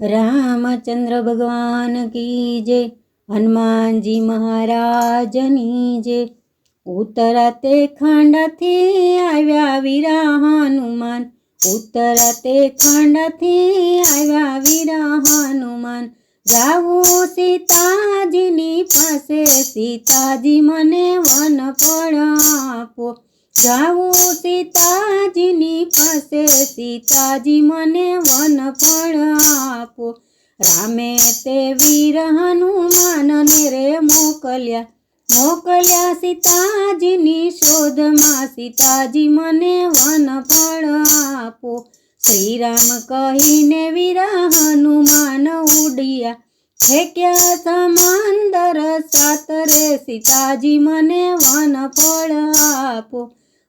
रामचंद्र भगवान की जय। हनुमान जी महाराजनी जय। उतराते खांडाथी आव्या वीरा हनुमान। उतराते खांडाथी आव्या वीरा हनुमान। जाऊं सीताजीनी पासे सीताजी मने वन फळ आपो। जाऊं सीताजीनी पासे सीताजी मने वन फळ आपो। रामे ते वीर हनुमान ने रे मोकल्या। मोकल्या सीताजीनी शोधमा सीताजी मने वन फळ आपो। श्रीराम कहीने वीर हनुमान उडिया। फेक्या समंदर सात रे सीताजी मने वन फळ आपो।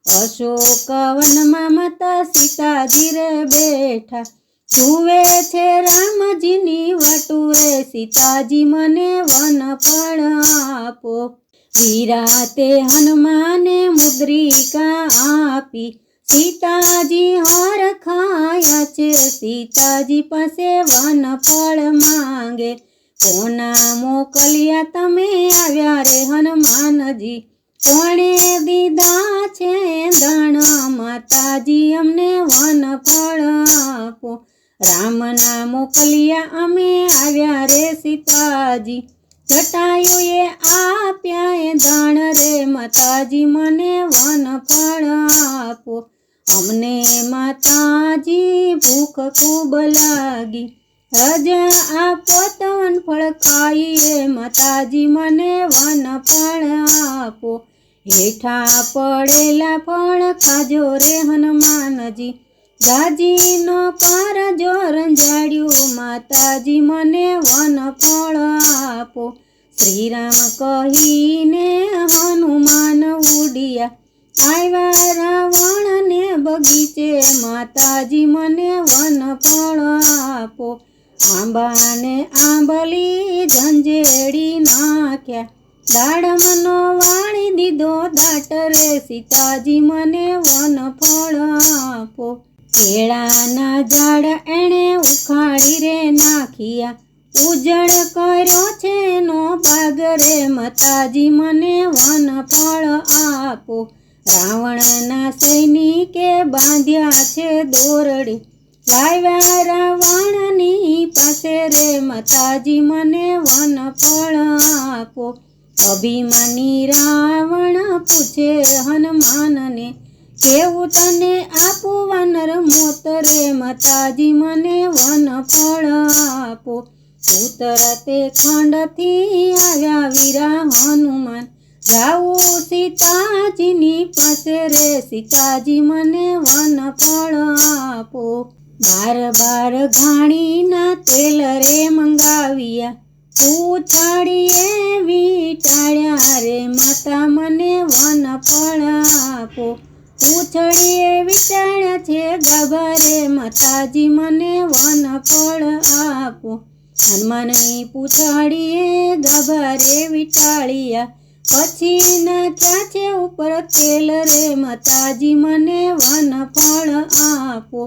अशोक वनमा माता सीताजी रे बेठा। जुवे छे रामजीनी वाटू रे सीताजी मने वन फळ आपो। वीराते हनुमाने मुद्रिका आपी। सीताजी हरखाया छे सीताजी पासे वन फळ मांगे। कोना मोकलिया तमे आव्या रे हनुमानजी। कोणे दीधा छे दाण माताजी अमने वन फळ आपो। रामना मोकलिया अमे आव्या रे सीताजी। जटायुए आप्या दाण रे माताजी मने वन फळ आपो। अमने माताजी भूख खूब लागी। रजा आपो तो वन फळ खाईए माताजी मने वन फळ आपो। हेठा पड़ेला फळ खाजो रे हनुमानजी। जाजी न करजो रंजाड्यू माताजी मने वन फळ आपो। श्रीराम कहीने हनुमान उडिया। आव्या रावण ने बगीचे माताजी मने वन फळ आपो। आंबा ने आंबली झंझेड़ी नाख्या। दाड़मनो वाળી દીધો દાટ રે सीताजी मने वन फळ आपो। केळाना झाड़ एणे उखाड़ी रे नाखिया। उजड़ कर्यो छे नो बाग रे माताजी मने वन फळ आपो। रावणना सैनिके बांध्या छे दोरड़ी। लाव्या रावणनी पासे रे माताजी मने वन फळ आपो। अभिमानी रावण पूछे हनुमान ने। केवू तने आपू वानर मोत रे माताजी मने वन फळ आपो। उतरते खंडथी आव्या वीरा हनुमान। जाऊं सीताजीनी पासे रे सीताजी मने वन फळ आपो। बार बार घाणीना तेल रे मंगाविया। पूछाड़ीए वीटाळ्या रे माता मने वन फळ आपो। पूछड़ीए वीटाळ्या छे गाभा रे माताजी मने वन फळ आपो। हनुमाननी पूछाड़ीए गाभा रे वीटाळिया। पछी नाख्या छे उपर तेल रे माताजी मने वन फळ आपो।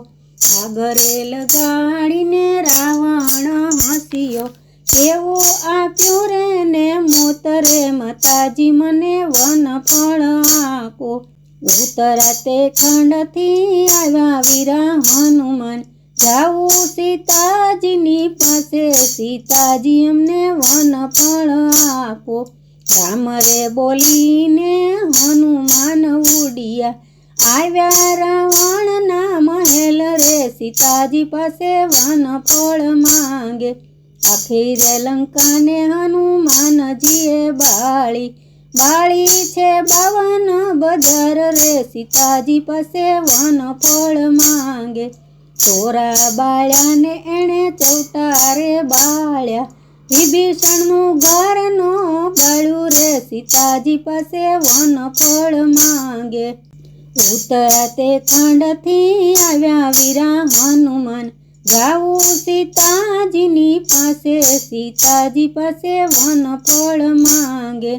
आगरे लगाड़ीने रावण हसियो। केवू आप्यो रे ने मोत रे माताजी मने वन फळ आपो। उतराते खंडथी आव्या वीरा हनुमान। जाऊं सीताजीनी पासे सीताजी अमने वन फळ आपो। राम रे बोलीने हनुमान उडिया। आव्या रावणना महल रे सीताजी पासे वन फळ मांगे। आखिर लंकाने हनुमानजीए बाळी। बाळी छे 52 बजार रे सीताजी पासे वन फळ मांगे। चोरा बाळ्याने एणे चौटारे बाळ्या। विभीषणનું ઘરનો બાળું રે सीताजी पासे वन फळ मांगे। उतराते खंडथी आव्या वीरा हनुमान। जाऊं सीताजीनी पासे सीताजी पासे वन फळ मांगे।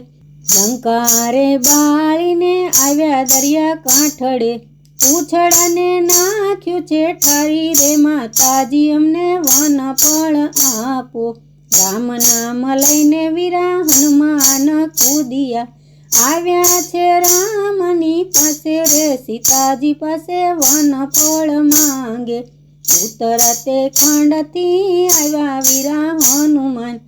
लंका रे बाळीने आव्या दरिया कांठड़े। પૂછડાને નાખ્યું છે ઠારી રે માતાજી અમને વનફળ આપો. રામ નામ લઈને વીરા હનુમાન કૂદિયા આવ્યા છે રામની પાસે રે સીતાજી પાસે વનફળ માંગે. ઉતરાતે ખંડથી આવ્યા વીરા હનુમાન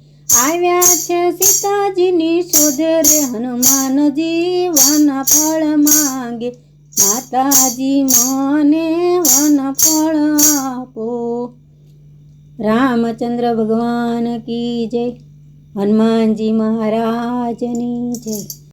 આવ્યા છે સીતાજીની શોધે રે હનુમાનજી વનફળ માંગે. માતાજી મને વનફળ આપો. રામચંદ્ર ભગવાન કી જય. હનુમાનજી મહારાજની જય.